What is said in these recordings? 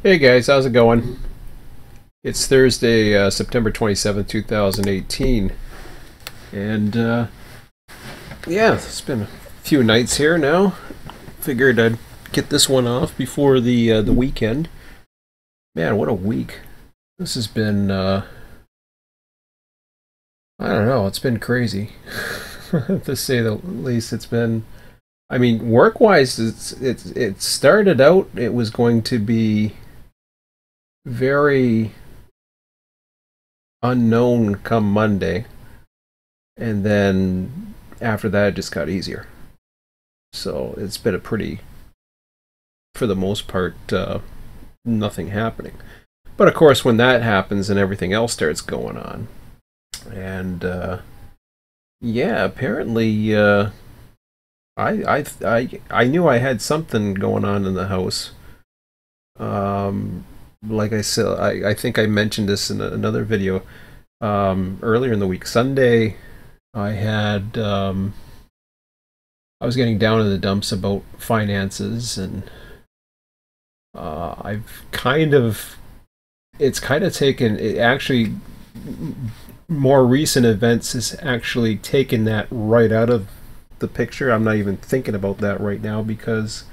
Hey guys, how's it going? It's Thursday, September 27th, 2018. And yeah, it's been a few nights here now. Figured I'd get this one off before the weekend. Man, what a week. This has been I don't know, it's been crazy. To say the least. It's been, I mean, work-wise it started out, it was going to be very unknown come Monday. And then after that, it just got easier. So it's been a pretty, for the most part, nothing happening. But of course, when that happens and everything else starts going on, and yeah, apparently, I knew I had something going on in the house. Like I said, I think I mentioned this in another video earlier in the week. Sunday, I had I was getting down in the dumps about finances, and I've kind of, it's kind of taken it actually, more recent events has actually taken that right out of the picture. I'm not even thinking about that right now because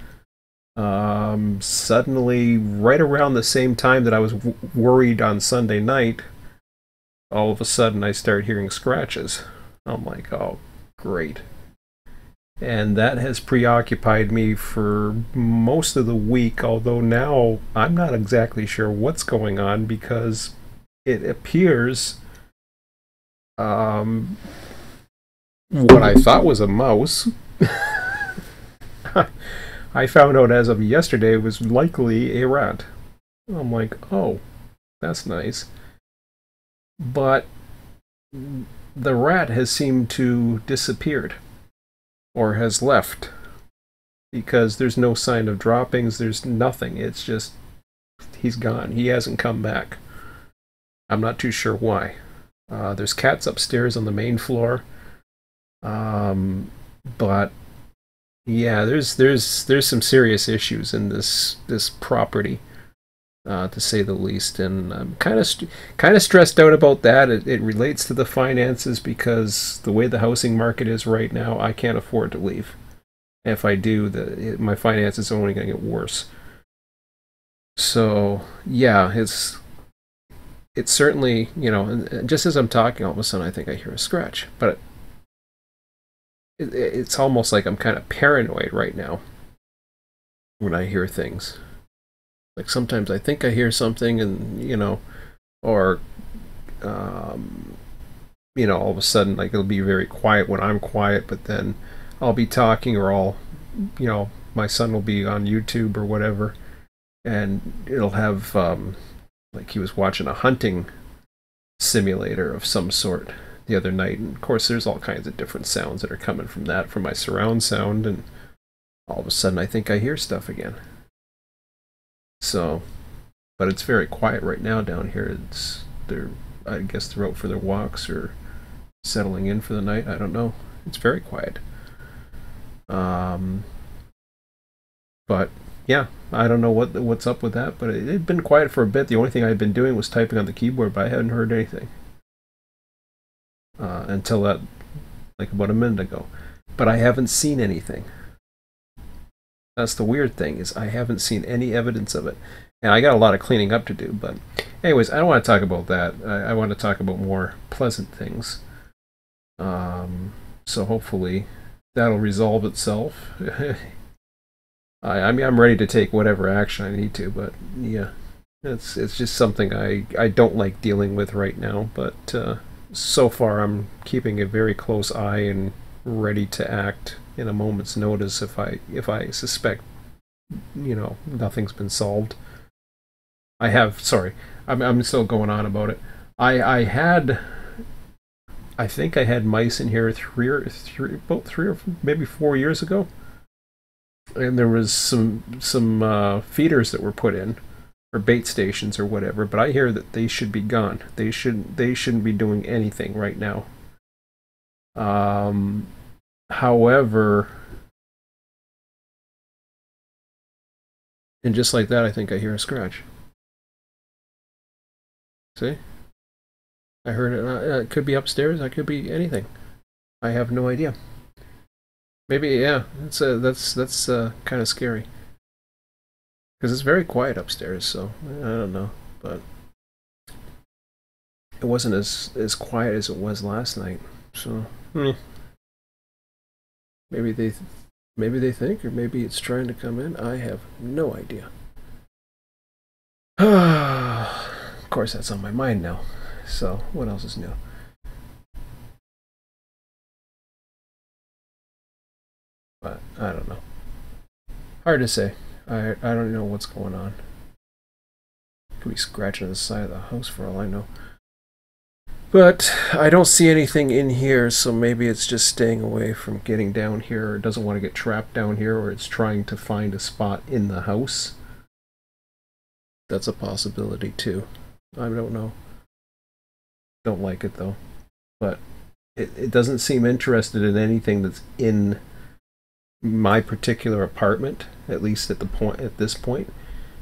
suddenly, right around the same time that I was worried on Sunday night, all of a sudden I start hearing scratches. I'm like, oh, great. And that has preoccupied me for most of the week, although now I'm not exactly sure what's going on because it appears what I thought was a mouse. I found out as of yesterday it was likely a rat. I'm like, oh, that's nice. But the rat has seemed to disappeared or has left because there's no sign of droppings, there's nothing. It's just he's gone. He hasn't come back. I'm not too sure why. There's cats upstairs on the main floor. But yeah, there's some serious issues in this property, to say the least, and I'm kind of stressed out about that. It relates to the finances because the way the housing market is right now, I can't afford to leave. If I do, my finances are only going to get worse. So yeah, it's certainly, just as I'm talking, all of a sudden I think I hear a scratch, but it's almost like I'm kind of paranoid right now when I hear things. Like sometimes I think I hear something, and or all of a sudden, like, it'll be very quiet when I'm quiet, but then I'll be talking, or my son will be on YouTube or whatever, and it'll have like he was watching a hunting simulator of some sort the other night, and of course there's all kinds of different sounds that are coming from that, from my surround sound, and all of a sudden I think I hear stuff again. So, but it's very quiet right now down here. I guess they're out for their walks or settling in for the night. I don't know. It's very quiet. But yeah, I don't know what's up with that, but it had been quiet for a bit. The only thing I'd been doing was typing on the keyboard, but I hadn't heard anything until that, like, about a minute ago. But I haven't seen anything. That's the weird thing, is I haven't seen any evidence of it. And I got a lot of cleaning up to do, but anyways, I don't want to talk about that. I want to talk about more pleasant things. So hopefully that'll resolve itself. I mean, I'm ready to take whatever action I need to, but yeah, it's just something I don't like dealing with right now. But so far, I'm keeping a very close eye and ready to act in a moment's notice if I suspect nothing's been solved. I'm still going on about it. I think I had mice in here about 3 or maybe 4 years ago, and there was some feeders that were put in, or bait stations or whatever. But I hear that they should be gone. They shouldn't be doing anything right now. However, and just like that, I think I hear a scratch. See? I heard it. It could be upstairs. It could be anything. I have no idea. Maybe, yeah. That's kind of scary because it's very quiet upstairs. So I don't know, but it wasn't as quiet as it was last night. So maybe they think, or maybe it's trying to come in. I have no idea. Of course, that's on my mind now. So what else is new? But I don't know. Hard to say. I don't know what's going on. Could be scratching the side of the house for all I know. But I don't see anything in here, so maybe it's just staying away from getting down here, or doesn't want to get trapped down here, or it's trying to find a spot in the house. That's a possibility too. I don't know. Don't like it though. But it doesn't seem interested in anything that's in my particular apartment, at least at this point,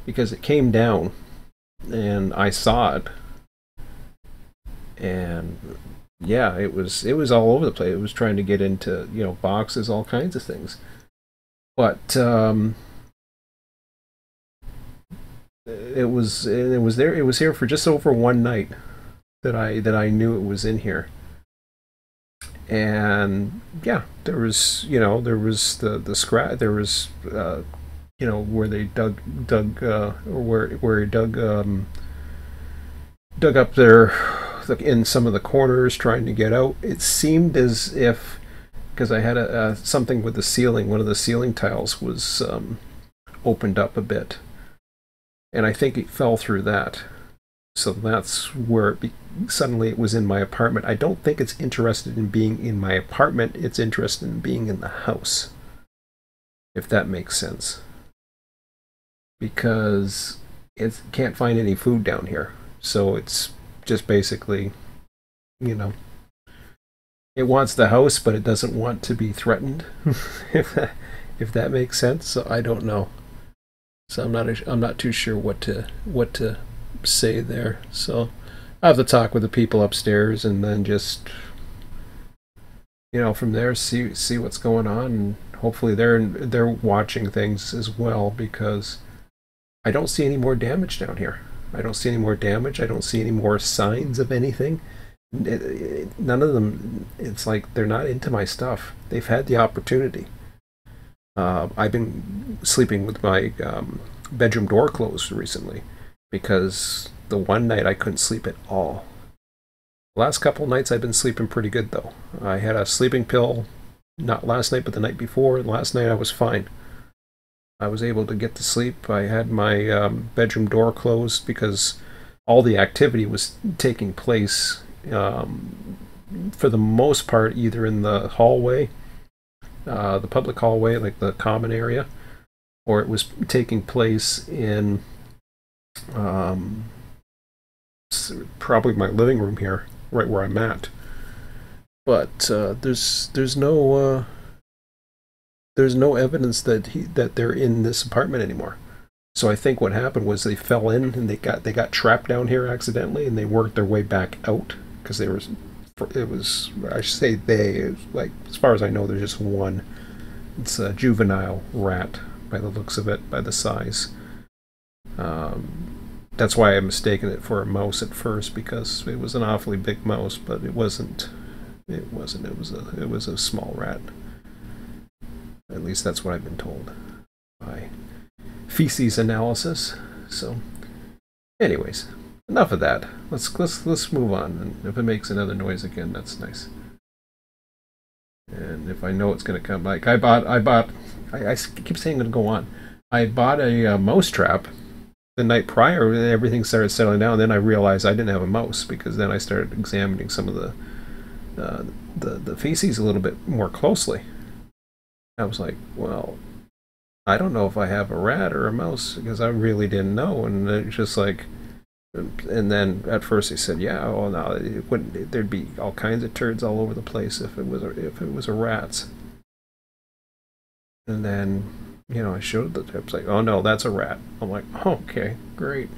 because it came down and I saw it, and yeah, it was all over the place. It was trying to get into, you know, boxes, all kinds of things. But it was there. It was here for just over one night that I knew it was in here. And yeah, there was the scratch. There was where they dug or where he dug up there in some of the corners trying to get out. It seemed as if, because I had something with the ceiling, one of the ceiling tiles was opened up a bit, and I think it fell through that. So that's where suddenly it was in my apartment. I don't think it's interested in being in my apartment. It's interested in being in the house, if that makes sense. Because it can't find any food down here. So it's just basically, you know, it wants the house, but it doesn't want to be threatened, if that makes sense. So I don't know. So I'm not too sure what to say there. So I have to talk with the people upstairs, and then just, you know, from there see what's going on, and hopefully they're watching things as well, because I don't see any more damage down here. I don't see any more damage. I don't see any more signs of anything. None of them. It's like they're not into my stuff. They've had the opportunity. I've been sleeping with my bedroom door closed recently, because the one night I couldn't sleep at all. The last couple nights I've been sleeping pretty good though. I had a sleeping pill, not last night but the night before, and last night I was fine. I was able to get to sleep. I had my bedroom door closed because all the activity was taking place, for the most part, either in the hallway, the public hallway, like the common area, or it was taking place in probably my living room here, right where I'm at. But there's no evidence that they're in this apartment anymore. So I think what happened was they fell in and they got trapped down here accidentally, and they worked their way back out, because it was, I should say they, like, as far as I know, there's just one. It's a juvenile rat by the looks of it, by the size. That's why I mistaken it for a mouse at first, because it was an awfully big mouse, but it wasn't. It was a small rat. At least that's what I've been told by feces analysis. So, anyways, enough of that. Let's move on. And if it makes another noise again, that's nice. And if I know it's going to come, like I keep saying it'll go on. I bought a mouse trap the night prior, and everything started settling down. Then I realized I didn't have a mouse, because then I started examining some of the feces a little bit more closely. I was like, well, I don't know if I have a rat or a mouse, because I really didn't know. And it's just like, and then at first they said, yeah, oh no, it wouldn't. There'd be all kinds of turds all over the place if it was a rat's. And then, you know, I showed the tips, like, oh no, that's a rat. I'm like, oh, okay, great.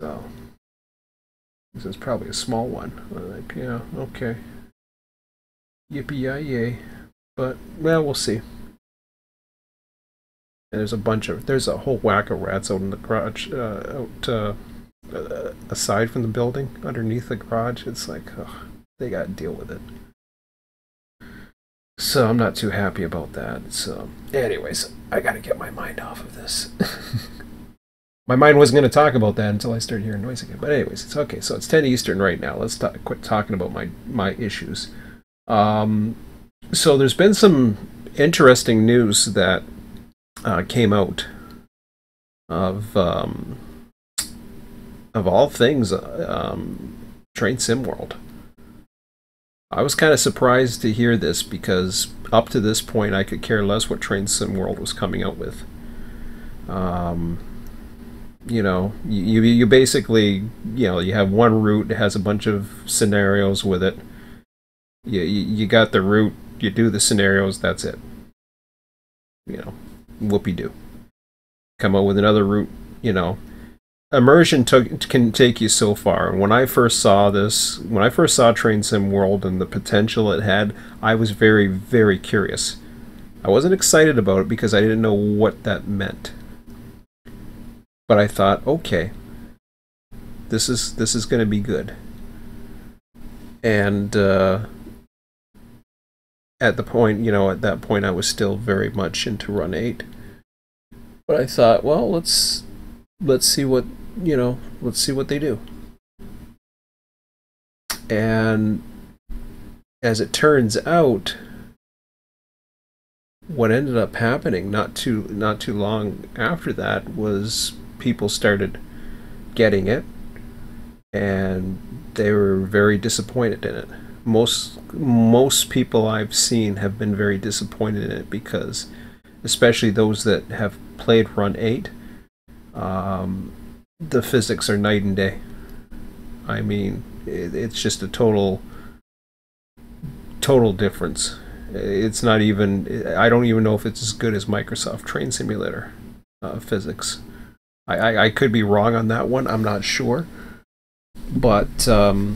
So This is probably a small one. Like, yeah, okay. Yippee-yi-yay. But, well, we'll see. And there's a whole whack of rats out in the garage, aside from the building, underneath the garage. It's like, ugh, they gotta deal with it. So I'm not too happy about that. So, anyways, I gotta get my mind off of this. My mind wasn't going to talk about that until I started hearing noise again. But anyways, it's okay. So it's 10 Eastern right now. Let's quit talking about my issues. So there's been some interesting news that came out of all things Train Sim World. I was kind of surprised to hear this because up to this point I could care less what Train Sim World was coming out with. You know, you basically, you know, you have one route, it has a bunch of scenarios with it. You got the route, you do the scenarios, that's it. You know, whoopee-doo. Come up with another route, you know. Immersion can take you so far. And when I first saw this, when I first saw Train Sim World and the potential it had, I was very, very curious. I wasn't excited about it because I didn't know what that meant. But I thought, okay, this is going to be good. And at the point, you know, at that point, I was still very much into Run 8. But I thought, well, let's see what, you know, let's see what they do. And as it turns out, what ended up happening not too long after that was people started getting it, and they were very disappointed in it. Most people I've seen have been very disappointed in it because, especially those that have played Run 8, the physics are night and day. I mean, it's just a total difference. It's not even, I don't even know if it's as good as Microsoft Train Simulator physics. I could be wrong on that one, I'm not sure. But the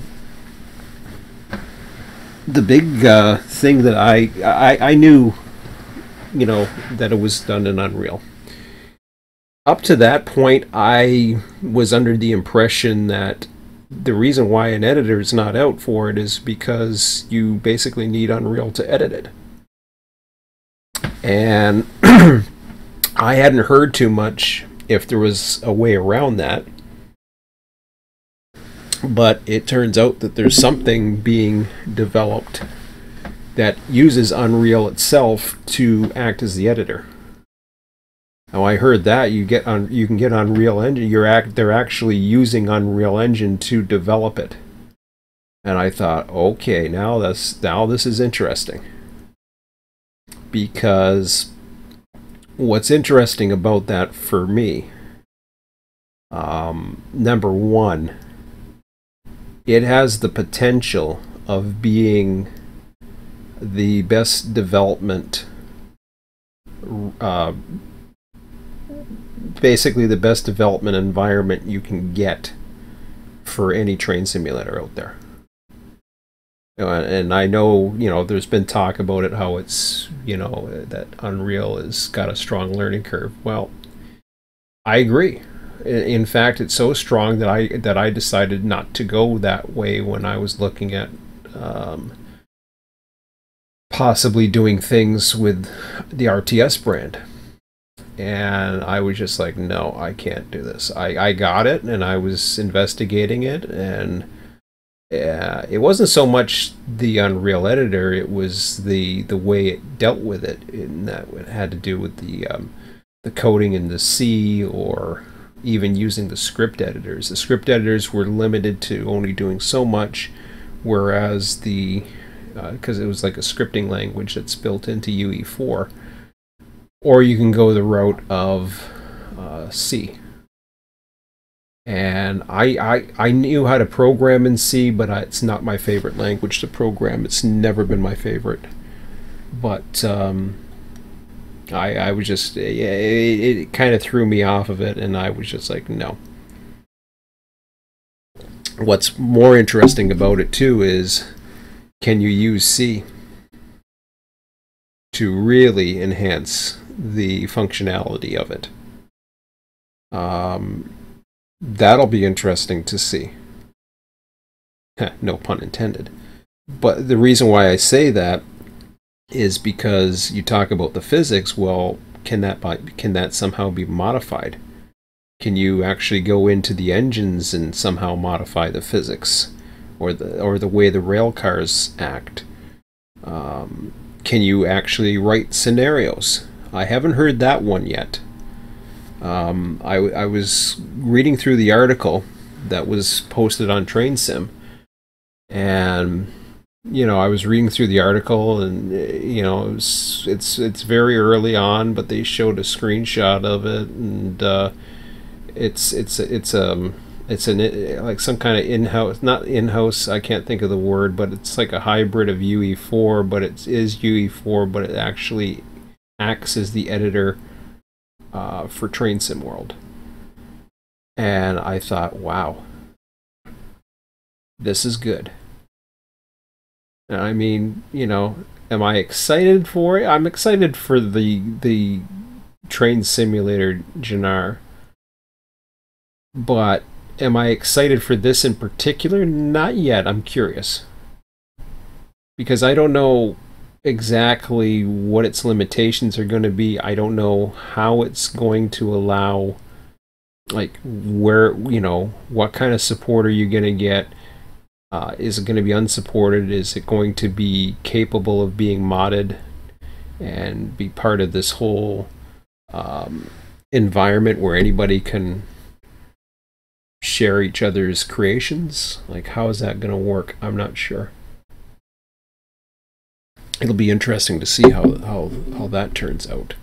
big thing that I knew, you know, that it was done in Unreal. Up to that point, I was under the impression that the reason why an editor is not out for it is because you basically need Unreal to edit it. And I hadn't heard too much if there was a way around that. But it turns out that there's something being developed that uses Unreal itself to act as the editor. Now I heard that you can get Unreal Engine. They're actually using Unreal Engine to develop it, and I thought, okay, now this is interesting, because what's interesting about that for me, number one, it has the potential of being the best development. Basically the best development environment you can get for any train simulator out there. And I know, you know, there's been talk about it, how it's, you know, that Unreal has got a strong learning curve. Well, I agree. In fact, it's so strong that I decided not to go that way when I was looking at possibly doing things with the RTS brand. And I was just like, no, I can't do this. I got it, and I was investigating it, and it wasn't so much the Unreal editor, it was the way it dealt with it, and that it had to do with the coding in the C, or even using the script editors. The script editors were limited to only doing so much, whereas because it was like a scripting language that's built into UE4, or you can go the route of C. And I knew how to program in C, but it's not my favorite language to program. It's never been my favorite. But I was just, it kind of threw me off of it, and I was just like, no. What's more interesting about it too is, can you use C to really enhance the functionality of it? That'll be interesting to see. No pun intended. But the reason why I say that is because you talk about the physics. Well, can that somehow be modified? Can you actually go into the engines and somehow modify the physics, or the way the rail cars act? Can you actually write scenarios? I haven't heard that one yet. I was reading through the article that was posted on TrainSim, and I was reading through the article, and it's very early on, but they showed a screenshot of it, and it's like some kind of in-house, not in-house, I can't think of the word, but it's like a hybrid of UE4, but it is UE4, but it actually acts as the editor for TrainSim World. And I thought, wow, this is good. And I mean, am I excited for it? I'm excited for the train simulator genre. But am I excited for this in particular? Not yet. I'm curious. Because I don't know exactly what its limitations are going to be. I don't know how it's going to allow, like, where, what kind of support are you going to get? Is it going to be unsupported? Is it going to be capable of being modded and be part of this whole environment where anybody can share each other's creations? Like, how is that going to work? I'm not sure. It'll be interesting to see how that turns out.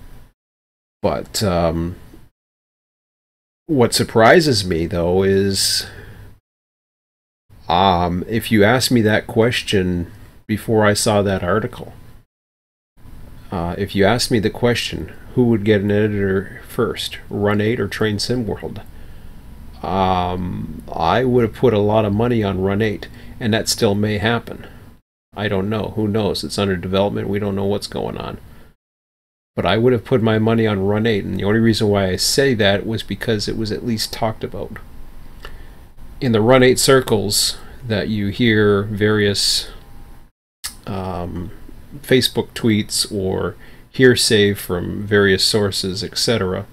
But what surprises me, though, is if you asked me that question before I saw that article, if you asked me the question, who would get an editor first, Run8 or TrainSim World, I would have put a lot of money on Run8, and that still may happen. I don't know. Who knows? It's under development. We don't know what's going on. But I would have put my money on Run8, and the only reason why I say that was because it was at least talked about. In the Run8 circles that you hear various Facebook tweets or hearsay from various sources, etc.,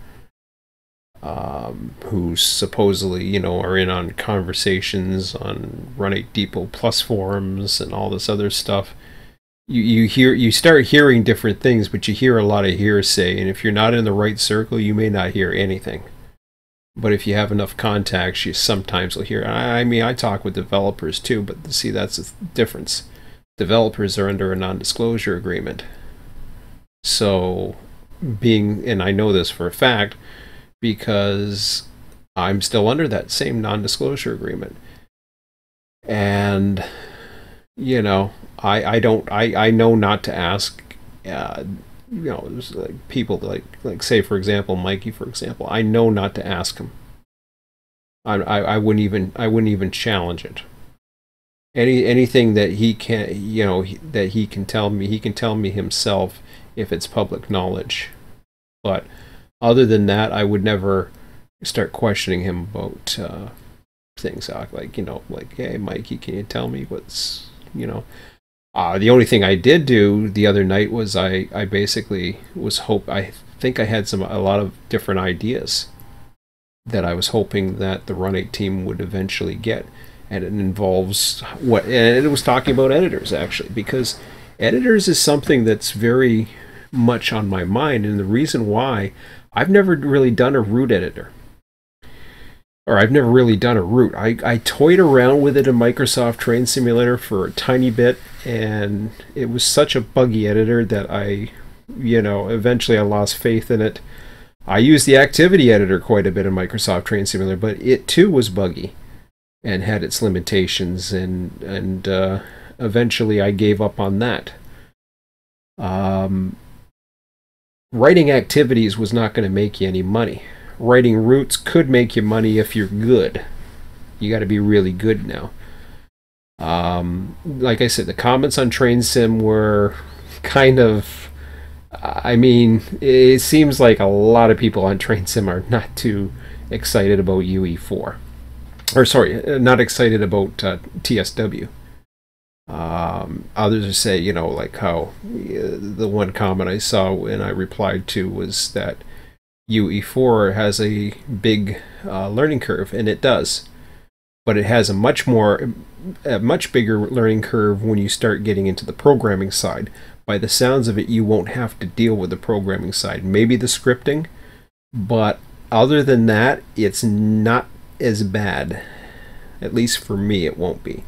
who supposedly, are in on conversations on Run8 Depot Plus forums and all this other stuff. You start hearing different things, but you hear a lot of hearsay, and if you're not in the right circle, you may not hear anything. But if you have enough contacts, you sometimes will hear. I mean, I talk with developers too, but see, that's the difference. Developers are under a non-disclosure agreement. So, and I know this for a fact, because I'm still under that same non-disclosure agreement. And, I know not to ask, there's like people like say, for example, Mikey, for example, I know not to ask him. I wouldn't even challenge it. Anything that he can, that he can tell me himself if it's public knowledge. But other than that, I would never start questioning him about things like, hey, Mikey, can you tell me what's, the only thing I did do the other night was I basically was I think I had a lot of different ideas that I was hoping that the Run8 team would eventually get, and it involves and it was talking about editors, actually, because editors is something that's very much on my mind, and the reason why, I've never really done a root editor. Or I've never really done a root. I toyed around with it in Microsoft Train Simulator for a tiny bit, and it was such a buggy editor that eventually I lost faith in it. I used the activity editor quite a bit in Microsoft Train Simulator, but it too was buggy and had its limitations, and eventually I gave up on that. Writing activities was not going to make you any money. Writing routes could make you money if you're good. You got to be really good now. Like I said, the comments on Train Sim were kind of, I mean, it seems like a lot of people on Train Sim are not too excited about UE4. Or sorry, not excited about TSW. Others say, you know, like how the one comment I saw and I replied to was that UE4 has a big learning curve, and it does. But it has a much bigger learning curve when you start getting into the programming side. By the sounds of it, you won't have to deal with the programming side. Maybe the scripting, but other than that, it's not as bad. At least for me, it won't be.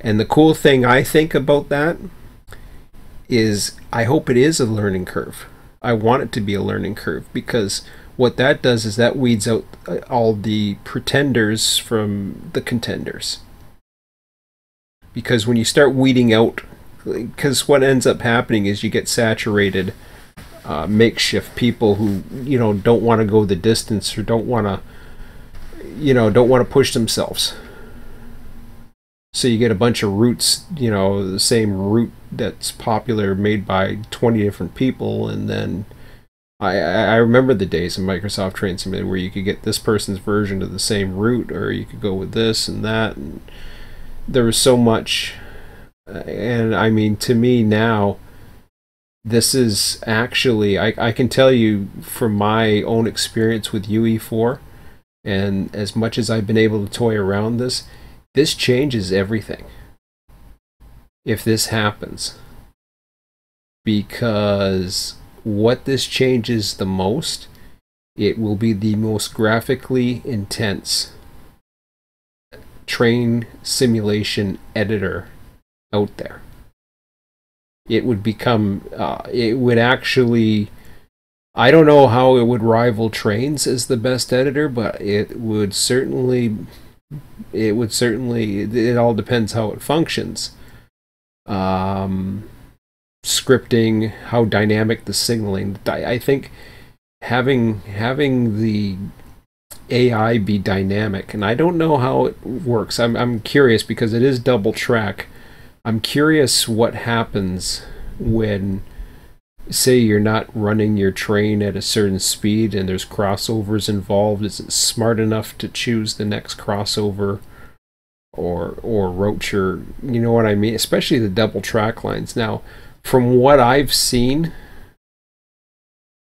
And the cool thing I think about that is I hope it is a learning curve. I want it to be a learning curve, because what that does is that weeds out all the pretenders from the contenders. Because when you start weeding out, because what ends up happening is you get saturated makeshift people who, you know, don't want to go the distance or don't want to push themselves. So you get a bunch of routes, you know, the same route that's popular made by 20 different people, and then I remember the days in Microsoft Train Simulator where you could get this person's version of the same route, or you could go with this and that, and there was so much. And I mean, to me now, this is actually, I can tell you from my own experience with UE4, and as much as I've been able to toy around this changes everything if this happens. Because what this changes the most, it will be the most graphically intense train simulation editor out there. It would become, it would actually, I don't know how it would rival Trains as the best editor, but it all depends how it functions. Scripting, how dynamic the signaling. I think having the AI be dynamic, and I don't know how it works. I'm curious because it is double track. I'm curious what happens when, say, you're not running your train at a certain speed and there's crossovers involved. Is it smart enough to choose the next crossover or route your, you know what I mean? Especially the double track lines. Now, from what I've seen,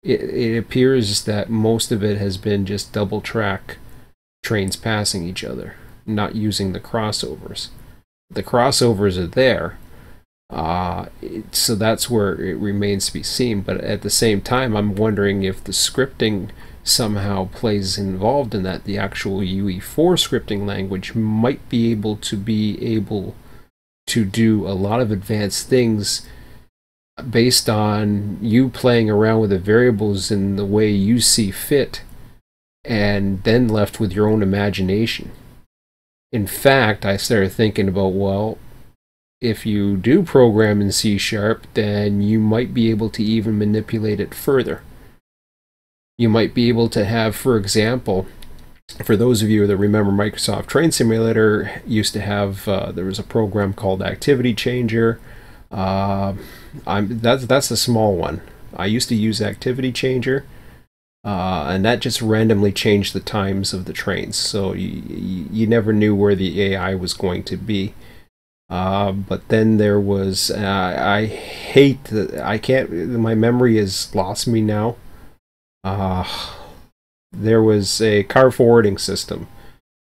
it appears that most of it has been just double track trains passing each other, not using the crossovers. The crossovers are there, so that's where it remains to be seen. But at the same time, I'm wondering if the scripting somehow plays involved in that. The actual UE4 scripting language might be able to do a lot of advanced things based on you playing around with the variables in the way you see fit, and then left with your own imagination. In fact, I started thinking about, well, if you do program in C#, then you might be able to even manipulate it further. You might be able to have, for example, for those of you that remember Microsoft Train Simulator, used to have, there was a program called Activity Changer. That's a small one. I used to use Activity Changer, and that just randomly changed the times of the trains, so you never knew where the AI was going to be. But then there was, I hate that I can't, my memory has lost me now. There was a car forwarding system.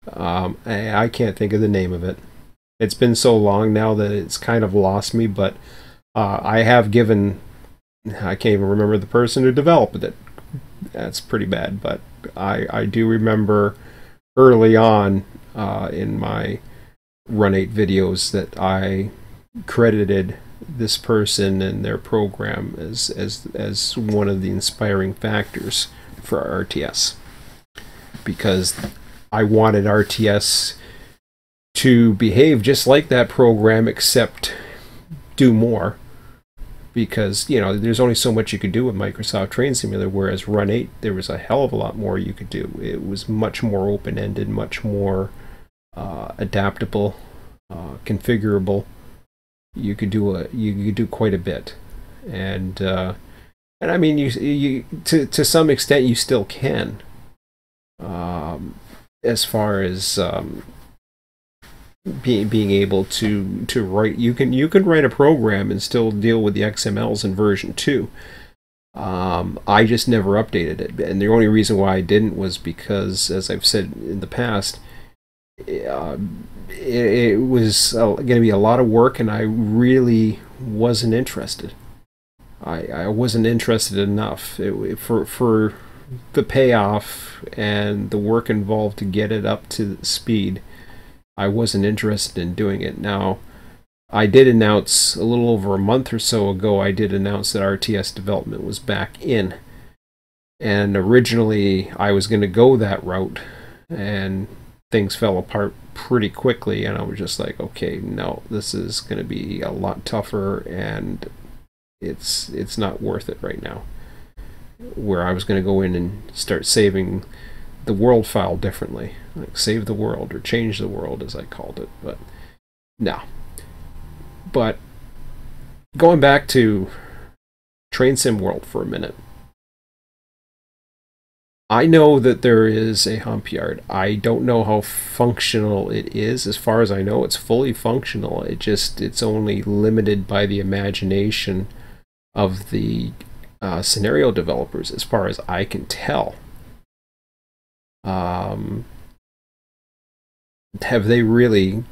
I can't think of the name of it. It's been so long now that it's kind of lost me, but I have given, I can't even remember the person who developed it. That's pretty bad, but I do remember early on in my Run8 videos that I credited this person and their program as one of the inspiring factors for RTS, because I wanted RTS to behave just like that program, except do more. Because, you know, there's only so much you could do with Microsoft Train Simulator, whereas Run8, there was a hell of a lot more you could do. It was much more open-ended, much more adaptable, configurable. You could do quite a bit, and I mean you to some extent you still can, as far as being able to write. You can write a program and still deal with the XMLs in version 2. I just never updated it, and the only reason why I didn't was because, as I've said in the past, it was going to be a lot of work, and I really wasn't interested. I wasn't interested enough for the payoff and the work involved to get it up to speed. I wasn't interested in doing it. Now, I did announce a little over a month or so ago, I did announce that RTS development was back in. And originally I was going to go that route, and things fell apart pretty quickly, and I was just like, okay, no, this is going to be a lot tougher, and it's not worth it right now. Where I was going to go in and start saving the world file differently, like save the world or change the world as I called it, but no. But going back to Train Sim World for a minute, I know that there is a hump yard. I don't know how functional it is. As far as I know, it's fully functional. It's only limited by the imagination of the scenario developers, as far as I can tell. Have they really?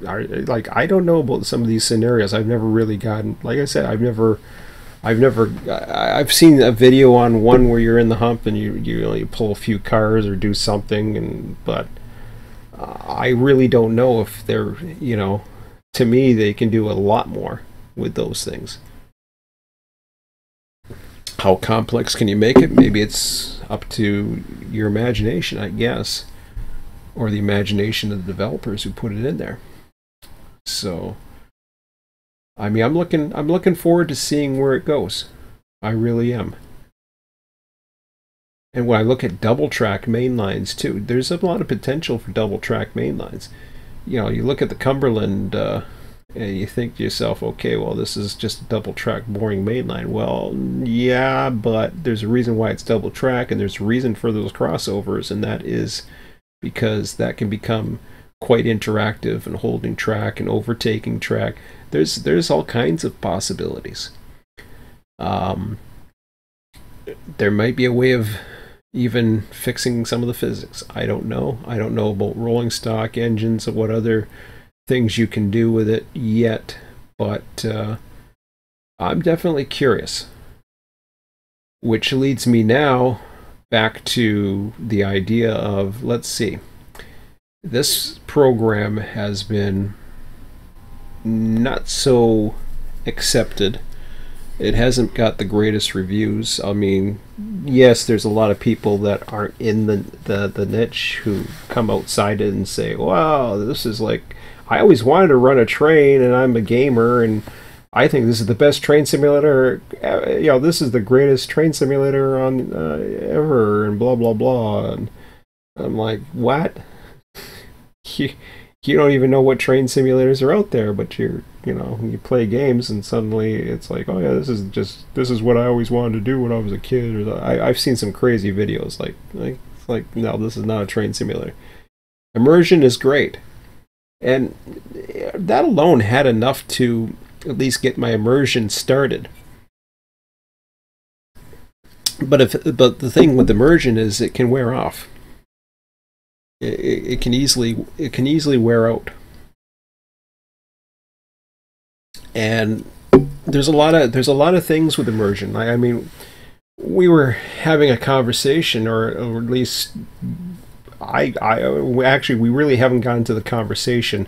I don't know about some of these scenarios. I've never really gotten. Like I said, I've seen a video on one where you're in the hump and you pull a few cars or do something, but I really don't know if they're, to me they can do a lot more with those things. How complex can you make it? Maybe it's up to your imagination, I guess, or the imagination of the developers who put it in there. So, I mean, I'm looking forward to seeing where it goes. I really am. And when I look at double track main lines too, there's a lot of potential for double track main lines. You look at the Cumberland, and you think to yourself, okay, well, this is just a double track boring main line. Well, yeah, but there's a reason why it's double track, and there's a reason for those crossovers, and that is because that can become quite interactive, and holding track and overtaking track. There's all kinds of possibilities. There might be a way of even fixing some of the physics. I don't know. I don't know about rolling stock engines or what other things you can do with it yet, but I'm definitely curious. Which leads me now back to the idea of, let's see, this program has been not so accepted. It hasn't got the greatest reviews. I mean, yes, there's a lot of people that aren't in the niche who come outside it and say, wow, this is like, I always wanted to run a train, and I'm a gamer, and I think this is the best train simulator. This is the greatest train simulator on ever, and blah blah blah. And I'm like, what? You don't even know what train simulators are out there, but you play games, and suddenly it's like, oh yeah, this is what I always wanted to do when I was a kid. Or I've seen some crazy videos like no, this is not a train simulator. Immersion is great. And that alone had enough to at least get my immersion started. But the thing with immersion is it can wear off. It can easily wear out. And there's a lot of things with immersion. I mean, we were having a conversation, or at least we really haven't gotten to the conversation.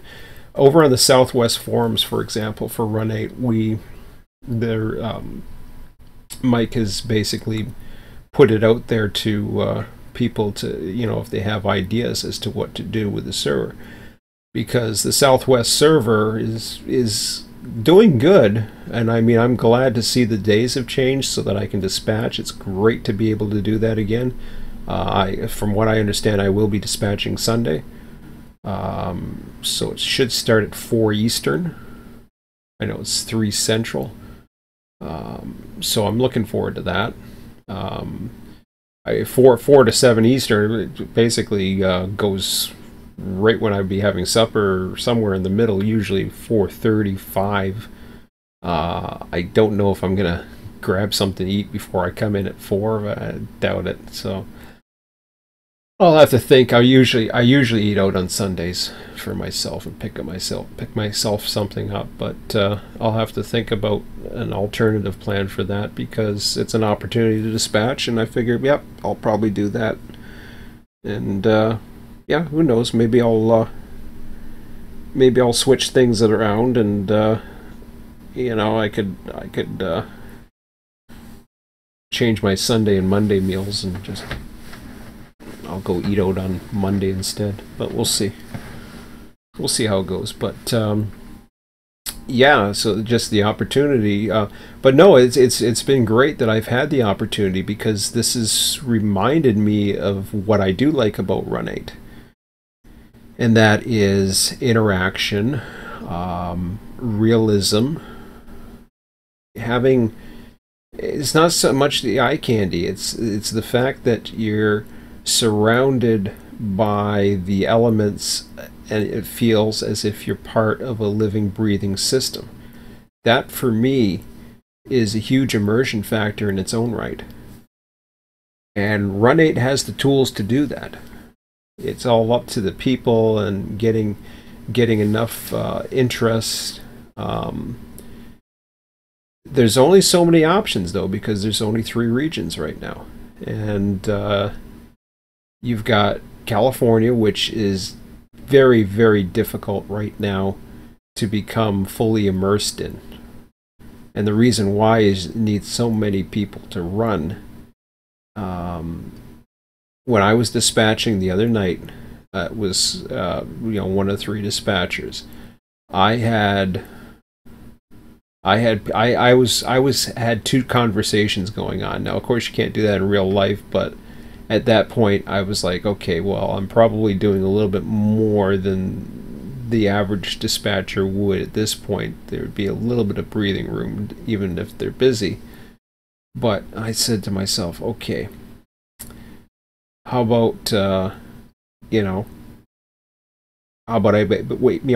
Over on the Southwest forums, for example, for Run8, Mike has basically put it out there to people to, if they have ideas as to what to do with the server. Because the Southwest server is doing good, and I mean, I'm glad to see the days have changed so that I can dispatch. It's great to be able to do that again. From what I understand, I will be dispatching Sunday. So it should start at 4 Eastern. I know it's 3 Central. So I'm looking forward to that. 4 to 7 Eastern basically goes right when I'd be having supper, somewhere in the middle, usually 4:35. I don't know if I'm gonna grab something to eat before I come in at 4. But I doubt it. So I'll have to think. I usually eat out on Sundays for myself and pick myself something up. But I'll have to think about an alternative plan for that, because it's an opportunity to dispatch, and I figured, yep, I'll probably do that. And yeah, who knows? Maybe I'll switch things around, and you know, I could change my Sunday and Monday meals, and just I'll go eat out on Monday instead. But we'll see. We'll see how it goes. But yeah, so just the opportunity. But no, it's been great that I've had the opportunity, because this has reminded me of what I do like about Run8. And that is interaction, realism. It's not so much the eye candy, it's the fact that you're surrounded by the elements, and it feels as if you're part of a living, breathing system. That, for me, is a huge immersion factor in its own right. And Run8 has the tools to do that. It's all up to the people and getting enough interest. There's only so many options, though, because there's only 3 regions right now. And you've got California, which is very, very difficult right now to become fully immersed in. And the reason why is it needs so many people to run. When I was dispatching the other night, it was one of 3 dispatchers. I had 2 conversations going on. Now, of course, you can't do that in real life, but at that point, I was like, okay, well, I'm probably doing a little bit more than the average dispatcher would at this point. There would be a little bit of breathing room, even if they're busy. But I said to myself, okay, how about,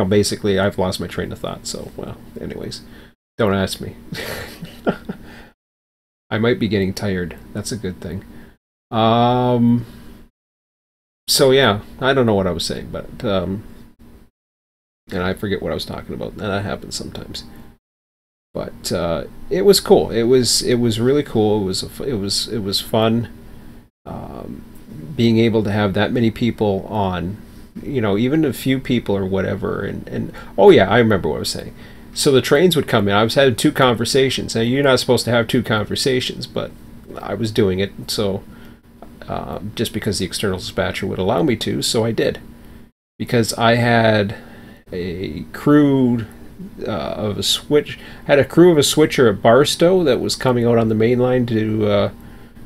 basically, I've lost my train of thought, so, well, anyways, don't ask me. I might be getting tired. That's a good thing. So yeah, I don't know what I was saying, but, and I forget what I was talking about, and that happens sometimes. But, it was cool. It was really cool. It was fun. Being able to have that many people on, even a few people or whatever, and oh yeah, I remember what I was saying. So the trains would come in. I was having 2 conversations. Now, you're not supposed to have 2 conversations, but I was doing it, so just because the external dispatcher would allow me to, so I did. Because I had a crew of a switcher at Barstow that was coming out on the main line to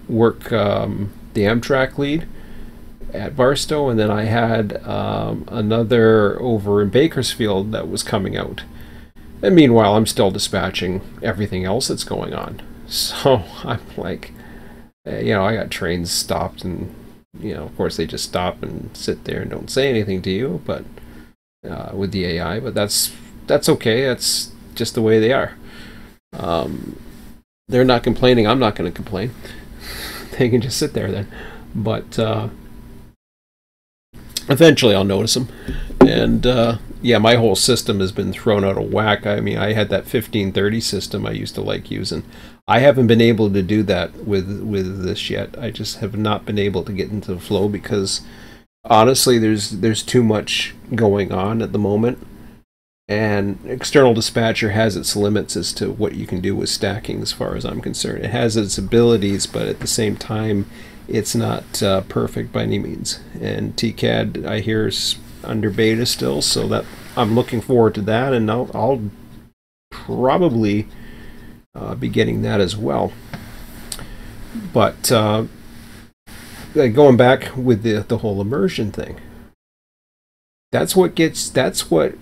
work the Amtrak lead at Barstow, and then I had another over in Bakersfield that was coming out. And meanwhile, I'm still dispatching everything else that's going on. So I'm like, I got trains stopped, and of course they just stop and sit there and don't say anything to you, but with the AI, but that's okay. That's just the way they are. They're not complaining. I'm not going to complain. They can just sit there then. But eventually I'll notice them. And yeah, my whole system has been thrown out of whack. I mean, I had that 1530 system I used to like using. I haven't been able to do that with this yet. I just have not been able to get into the flow because honestly, there's too much going on at the moment. And external dispatcher has its limits as to what you can do with stacking as far as I'm concerned. It has its abilities, but at the same time, it's not perfect by any means. And TCAD, I hear, is under beta still, so that I'm looking forward to that, and I'll probably be getting that as well. But going back with the whole immersion thing, That's what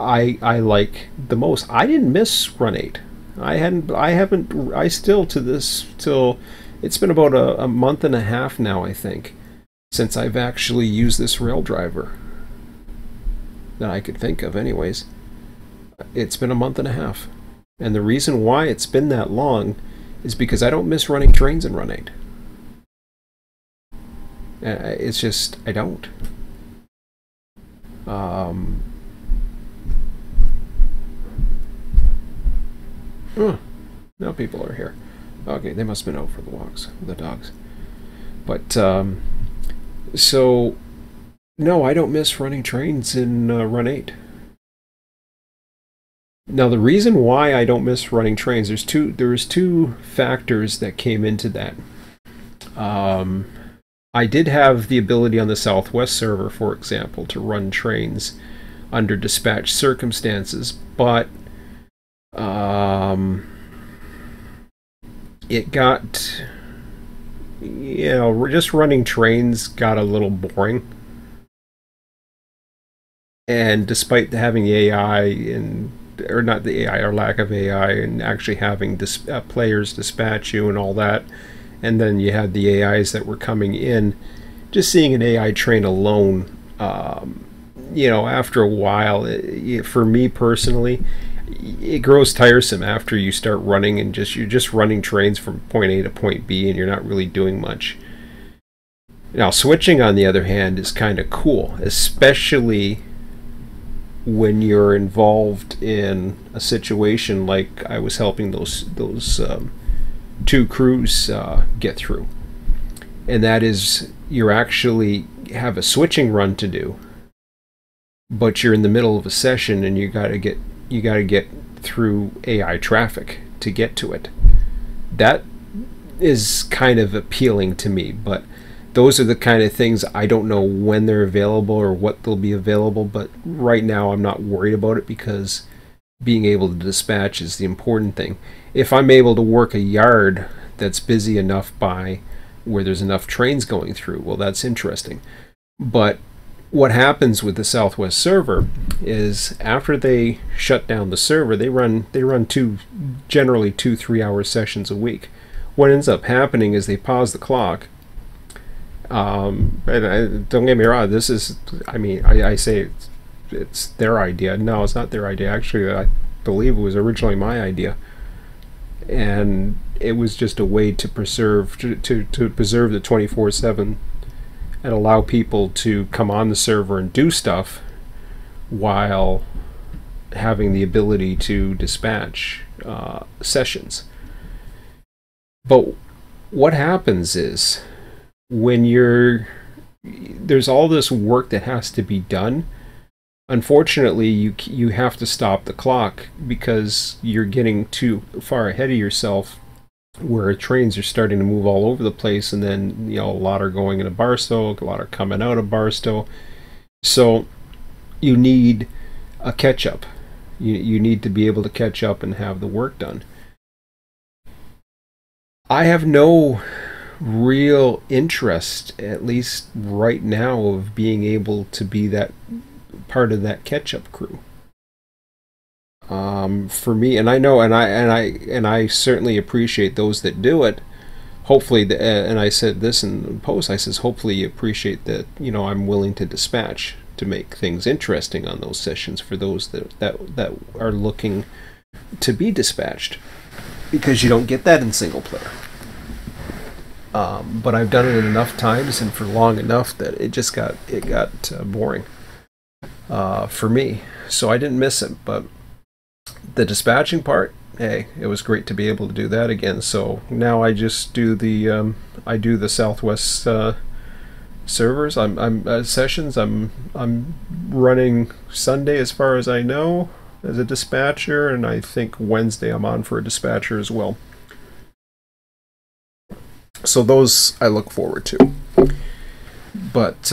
I like the most. I didn't miss Run8. I still till it's been about a month and a half now, I think, since I've actually used this rail driver that I could think of anyways. It's been a month and a half. And the reason why it's been that long is because I don't miss running trains in Run8. It's just, I don't. Now people are here. Okay, they must have been out for the walks with the dogs. But, so, no, I don't miss running trains in Run8. Now, the reason why I don't miss running trains, there's two factors that came into that. I did have the ability on the Southwest server, for example, to run trains under dispatch circumstances, but it got, just running trains got a little boring. And despite having the AI or not the AI, or lack of AI, and actually having players dispatch you and all that, and then you had the AIs that were coming in, just seeing an AI train alone, after a while, for me personally, it grows tiresome after you start running and you're just running trains from point A to point B and you're not really doing much. Now, switching, on the other hand, is kind of cool, especially when you're involved in a situation like I was helping those two crews get through, and that is you're actually have a switching run to do, but you're in the middle of a session and you got to get through AI traffic to get to it. That is kind of appealing to me, but those are the kind of things I don't know when they're available or what they'll be available, but right now I'm not worried about it because being able to dispatch is the important thing. If I'm able to work a yard that's busy enough by where there's enough trains going through, well, that's interesting. But what happens with the Southwest server is after they shut down the server, they run generally 2-3 hour sessions a week. What ends up happening is they pause the clock. And don't get me wrong, this is, I say it's their idea. No, it's not their idea. Actually, I believe it was originally my idea. And it was just a way to preserve the 24/7 and allow people to come on the server and do stuff while having the ability to dispatch sessions. But what happens is, when there's all this work that has to be done, unfortunately you have to stop the clock because you're getting too far ahead of yourself, where trains are starting to move all over the place, and then a lot are going into Barstow, a lot are coming out of Barstow, so you need a catch up. You need to be able to catch up and have the work done. I have no real interest, at least right now, of being able to be that part of that catch-up crew. For me, and I know, and I certainly appreciate those that do it. Hopefully, and I said this in the post, I says, hopefully you appreciate that, I'm willing to dispatch to make things interesting on those sessions for those that are looking to be dispatched, because you don't get that in single player. But I've done it enough times and for long enough that it got boring for me. So I didn't miss it. But the dispatching part, hey, it was great to be able to do that again. So now I just do the Southwest servers. I'm sessions. I'm running Sunday, as far as I know, as a dispatcher, and I think Wednesday I'm on for a dispatcher as well. So those I look forward to. But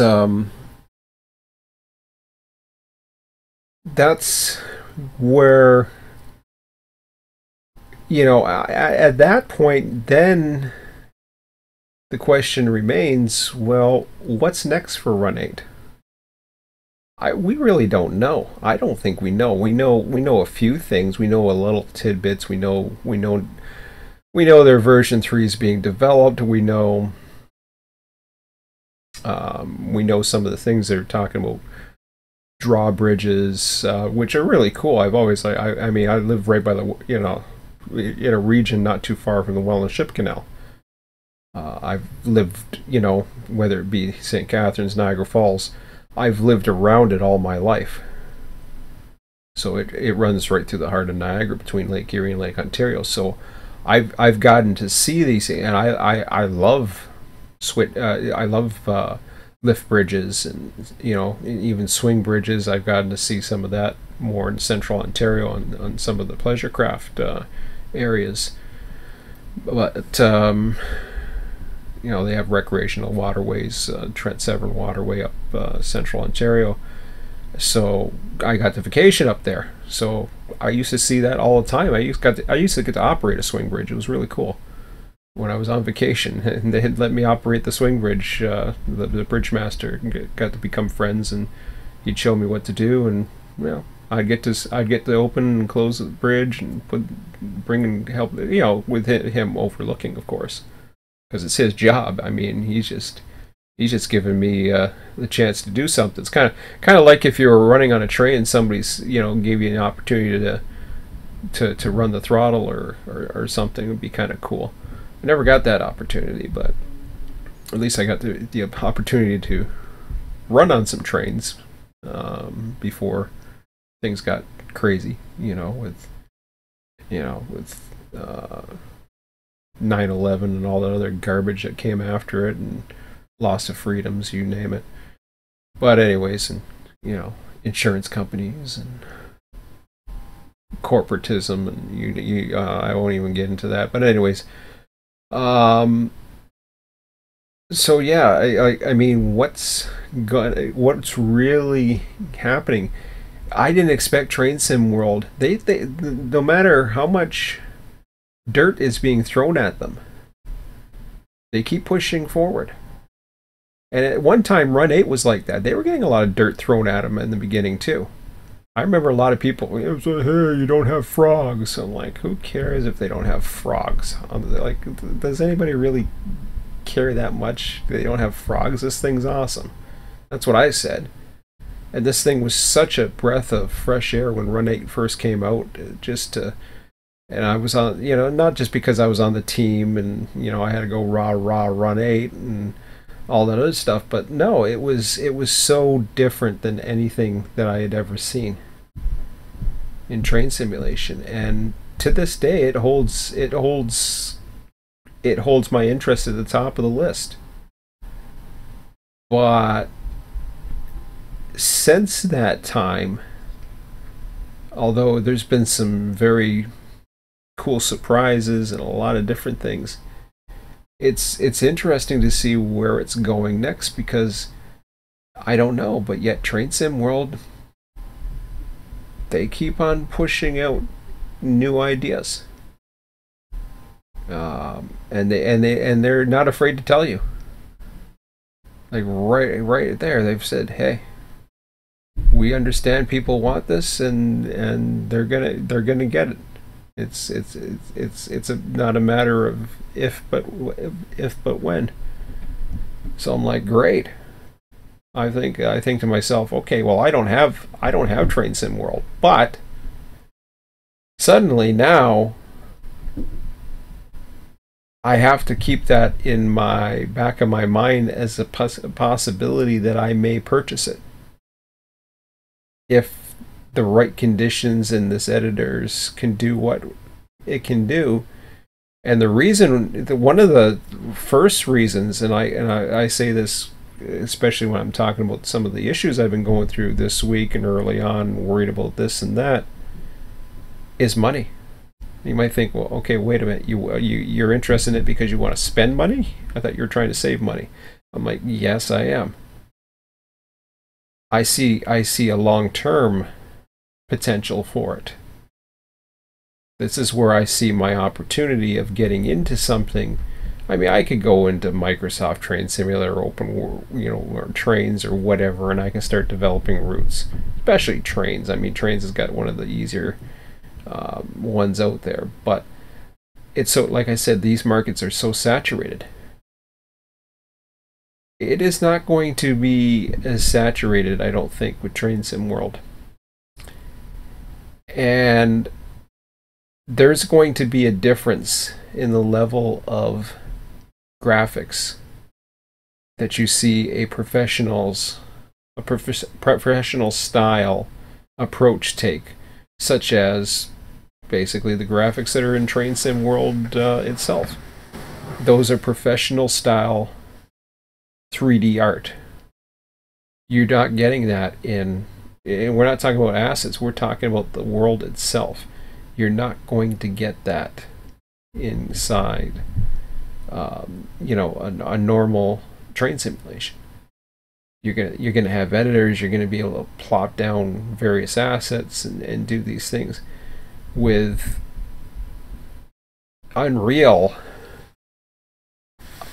that's where, at that point, then the question remains, well, what's next for Run8? we really don't know. I don't think we know. We know a few things. We know a little tidbits. We know their version 3 is being developed. We know some of the things they're talking about, drawbridges, which are really cool. I've always I mean, I live right by the, in a region not too far from the Welland Ship Canal. I've lived, whether it be St. Catharines, Niagara Falls, I've lived around it all my life. So it runs right through the heart of Niagara between Lake Erie and Lake Ontario. So I've gotten to see these things, and I love lift bridges, and even swing bridges. I've gotten to see some of that more in central Ontario on some of the pleasure craft areas. But they have recreational waterways, Trent Severn Waterway up central Ontario. So I got to vacation up there. So I used to see that all the time. I used to get to operate a swing bridge. It was really cool when I was on vacation, and they had let me operate the swing bridge. The bridge master got to become friends, and he'd show me what to do, and I'd get to open and close the bridge and bring and help, with him overlooking, of course, because it's his job. I mean, he's just giving me the chance to do something. It's kind of like if you were running on a train and somebody's gave you an opportunity to run the throttle or something. It would be kind of cool. I never got that opportunity, but at least I got the opportunity to run on some trains before things got crazy, with 9/11 and all that other garbage that came after it, and loss of freedoms, you name it. But anyways, and insurance companies and corporatism, and I won't even get into that. But anyways, so yeah, I mean, what's really happening? I didn't expect Train Sim World. They no matter how much dirt is being thrown at them, they keep pushing forward. And at one time, Run 8 was like that. They were getting a lot of dirt thrown at them in the beginning too. I remember a lot of people, it was like, hey, you don't have frogs. I'm like, who cares if they don't have frogs? Like, does anybody really care that much? They don't have frogs. This thing's awesome. That's what I said. And this thing was such a breath of fresh air when Run 8 first came out. And I was on, not just because I was on the team and, I had to go rah Run 8 and all that other stuff, but no, it was so different than anything that I had ever seen in train simulation. And to this day, it holds my interest at the top of the list. But since that time, although there's been some very cool surprises and a lot of different things, it's interesting to see where it's going next, because I don't know, but yet Train Sim World, they keep on pushing out new ideas, and they're not afraid to tell you. Like right there, they've said, "Hey, we understand people want this, and they're gonna get it. It's not a matter of if but when." So I'm like, great. I think to myself, okay, well, I don't have Train Sim World, but suddenly now I have to keep that in my back of my mind as a possibility that I may purchase it if the right conditions and this editors can do what it can do. And one of the first reasons, and I say this especially when I'm talking about some of the issues I've been going through this week and early on, worried about this and that, is money. You might think, well, okay, wait a minute, you're interested in it because you want to spend money? I thought you were trying to save money. I'm like, yes, I am. I see a long-term potential for it. This is where I see my opportunity of getting into something I mean, I could go into Microsoft Train Simulator, or trains or whatever, and I can start developing routes, especially trains. I mean, trains has got one of the easier ones out there, but it's so, like I said, these markets are so saturated. It is not going to be as saturated, I don't think, with Train Sim World. And there's going to be a difference in the level of graphics that you see a professional style approach take, such as basically the graphics that are in Train Sim World itself. Those are professional style 3D art. You're not getting that in, and we're not talking about assets, we're talking about the world itself. You're not going to get that inside a normal train simulation. You're gonna have editors, you're gonna be able to plop down various assets and do these things. With Unreal,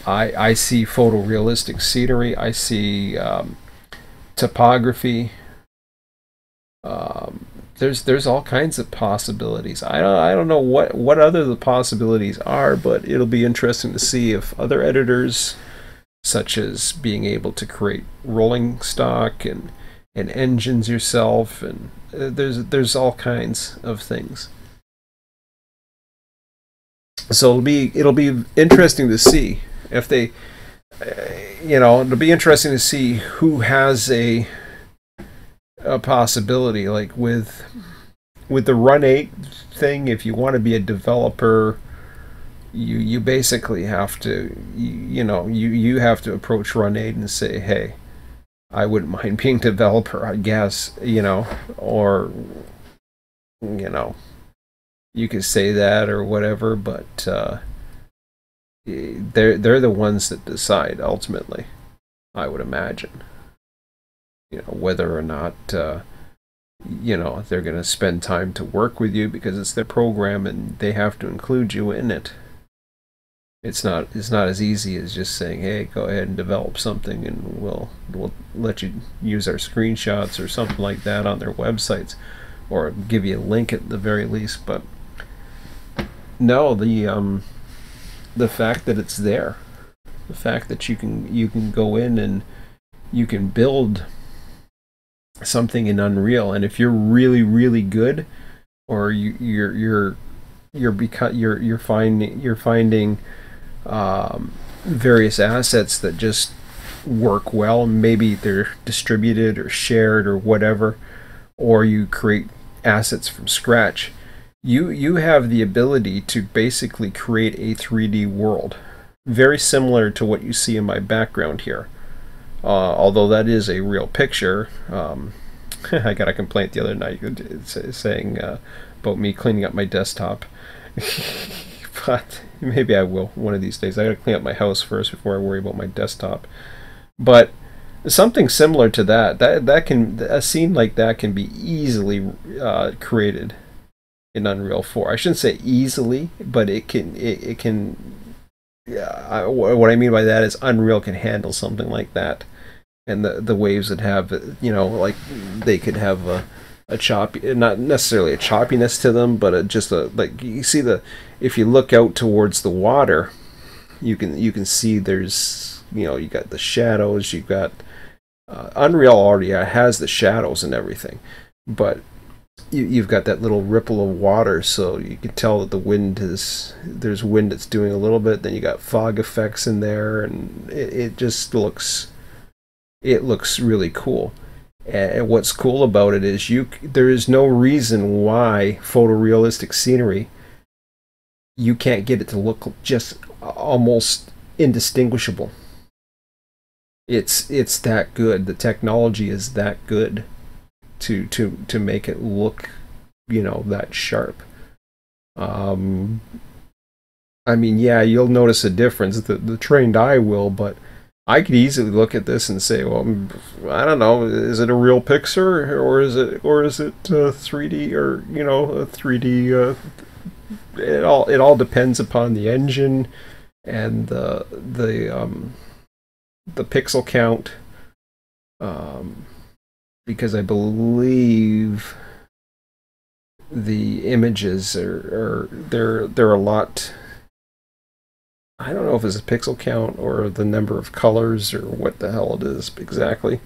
I see photorealistic scenery, I see topography. There's all kinds of possibilities. I don't know what other the possibilities are, but it'll be interesting to see if other editors, such as being able to create rolling stock and engines yourself, and there's all kinds of things. So it'll be interesting to see if they, it'll be interesting to see who has a possibility, like with the Run8 thing. If you want to be a developer, you basically have to you have to approach Run8 and say, hey, I wouldn't mind being a developer, I guess, or you could say that or whatever, but they're the ones that decide ultimately, I would imagine. Whether or not they're going to spend time to work with you because it's their program and they have to include you in it. It's not as easy as just saying, hey, go ahead and develop something and we'll let you use our screenshots or something like that on their websites, or give you a link at the very least. But no, the fact that it's there, the fact that you can go in and you can build something in Unreal, and if you're really, really good, or you're finding various assets that just work well, maybe they're distributed or shared or whatever, or you create assets from scratch, you have the ability to basically create a 3D world, very similar to what you see in my background here. Although that is a real picture. I got a complaint the other night saying about me cleaning up my desktop. But maybe I will one of these days. I gotta clean up my house first before I worry about my desktop. But something similar to a scene like that can be easily created in Unreal 4. I shouldn't say easily, but it can. Yeah, what I mean by that is Unreal can handle something like that, and the waves that have, like they could have a choppy, not necessarily a choppiness to them, but like you see if you look out towards the water, you can see there's you got the shadows, you got Unreal already has the shadows and everything, but you've got that little ripple of water, so you can tell that there's wind that's doing a little bit. Then you got fog effects in there, and it just looks really cool. And what's cool about it is there is no reason why photorealistic scenery, you can't get it to look just almost indistinguishable. It's that good. The technology is that good to make it look, that sharp. I mean, yeah, you'll notice a difference. The trained eye will, but I could easily look at this and say, well, I don't know, is it a real picture, or is it 3D, or a 3D? It all depends upon the engine and the pixel count, because I believe the images are they're a lot. I don't know if it's a pixel count or the number of colors or what the hell it is exactly.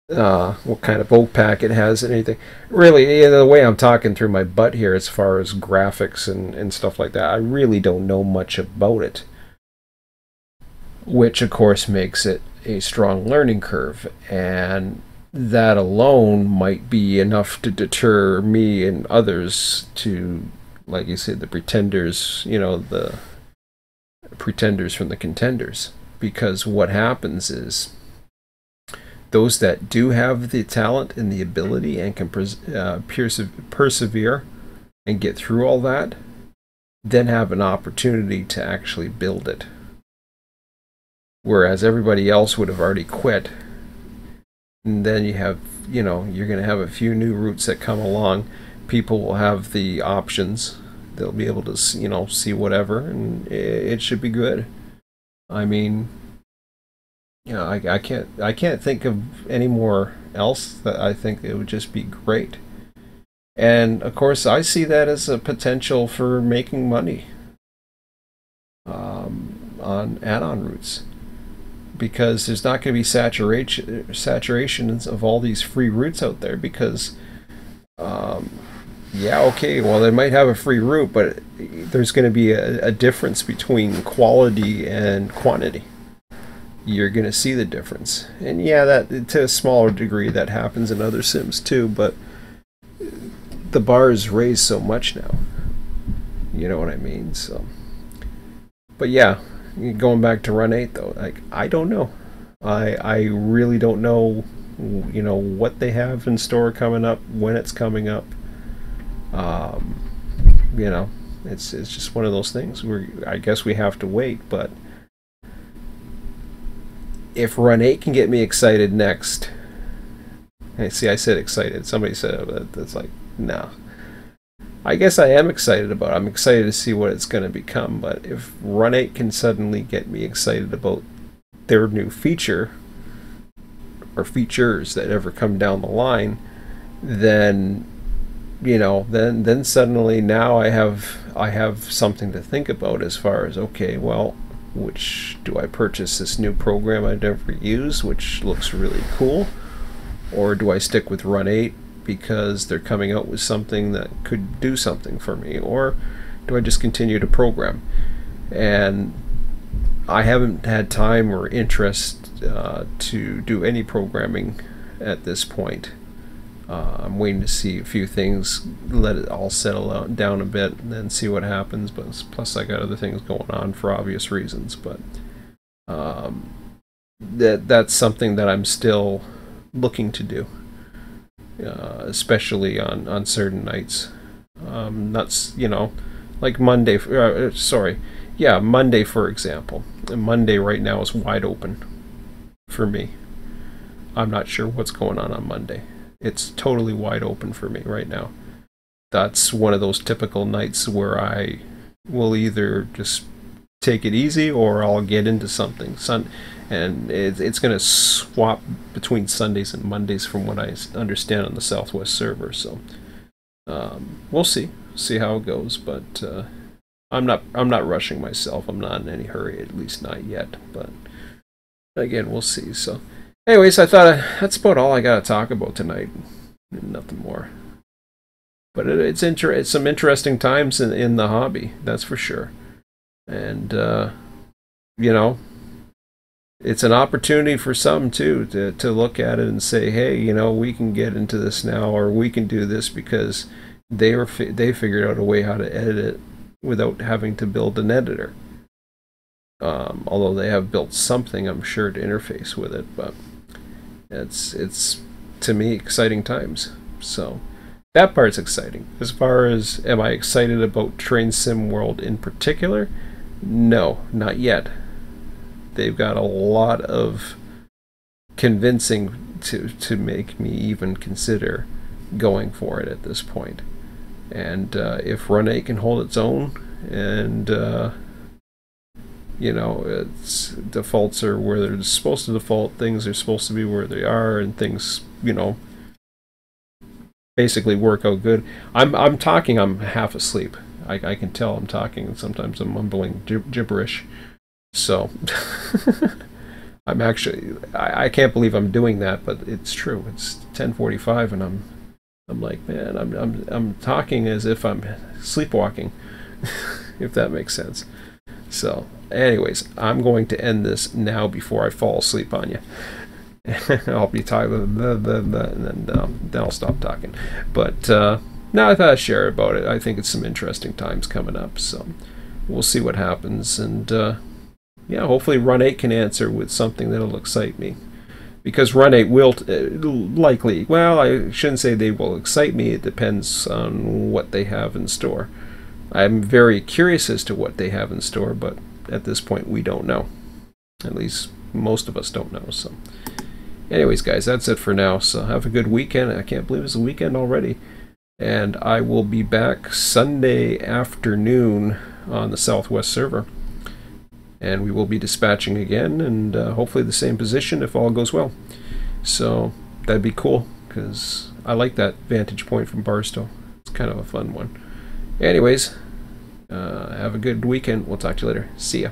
What kind of OPAC it has and anything. Really, the way I'm talking through my butt here as far as graphics and stuff like that, I really don't know much about it. Which, of course, makes it a strong learning curve. And that alone might be enough to deter me and others to, like you said, the pretenders, the pretenders from the contenders. Because what happens is those that do have the talent and the ability and can persevere and get through all that, then have an opportunity to actually build it. Whereas everybody else would have already quit. And then you have, you're going to have a few new routes that come along. People will have the options. They'll be able to, see whatever, and it should be good. I mean, I can't think of any more else that I think it would just be great. And of course, I see that as a potential for making money on add-on routes, because there's not going to be saturations of all these free routes out there. Because yeah, okay, well, they might have a free route, but there's going to be a difference between quality and quantity. You're going to see the difference. And yeah, that to a smaller degree that happens in other sims too, but the bar is raised so much now. You know what I mean? So, but yeah, going back to Run 8 though, like, I don't know. I really don't know, what they have in store coming up, when it's coming up. It's just one of those things where I guess we have to wait. But if Run 8 can get me excited next, hey, see, I said excited. Somebody said that's like, no. I guess I am excited about it. I'm excited to see what it's going to become. But if Run 8 can suddenly get me excited about their new feature or features that ever come down the line, then then suddenly now I have something to think about as far as, okay, well, which do I purchase this new program I never use, which looks really cool, or do I stick with Run 8 because they're coming out with something that could do something for me, or do I just continue to program? And I haven't had time or interest to do any programming at this point. I'm waiting to see a few things, let it all settle down a bit, and then see what happens. But plus, I got other things going on for obvious reasons. But that's something that I'm still looking to do, especially on certain nights. Like Monday. Monday, for example. And Monday right now is wide open for me. I'm not sure what's going on Monday. It's totally wide open for me right now. That's one of those typical nights where I will either just take it easy or I'll get into something. And it's going to swap between Sundays and Mondays from what I understand on the Southwest server. So we'll see how it goes. But I'm not rushing myself. I'm not in any hurry, at least not yet. But again, we'll see. So. Anyways, I thought that's about all I got to talk about tonight. Nothing more. But it's some interesting times in the hobby, that's for sure. And, it's an opportunity for some, too, to look at it and say, hey, we can get into this now, or we can do this because they figured out a way how to edit it without having to build an editor. Although they have built something, I'm sure, to interface with it, but it's to me exciting times. So that part's exciting. As far as am I excited about Train Sim World in particular, no, not yet. They've got a lot of convincing to make me even consider going for it at this point. And if Run 8 can hold its own and You know, it's defaults are where they're supposed to default, things are supposed to be where they are, and things, you know, basically work out good. I'm talking, I'm half asleep. I can tell I'm talking, and sometimes I'm mumbling gibberish. So I'm actually, I can't believe I'm doing that, but it's true. It's 10:45, and I'm like, man, I'm talking as if I'm sleepwalking, if that makes sense. So, anyways, I'm going to end this now before I fall asleep on you. I'll be tired, and then I'll stop talking. But now I thought I'd share about it. I think it's some interesting times coming up, so we'll see what happens. And yeah, hopefully Run 8 can answer with something that'll excite me. Because Run 8 will likely, well, I shouldn't say they will excite me. It depends on what they have in store. I'm very curious as to what they have in store, but at this point we don't know. At least most of us don't know. So anyways, guys, that's it for now. So have a good weekend. I can't believe it's a weekend already. And I will be back Sunday afternoon on the Southwest server. And we will be dispatching again, and hopefully the same position if all goes well. So that'd be cool, because I like that vantage point from Barstow. It's kind of a fun one. Anyways, have a good weekend. We'll talk to you later. See ya.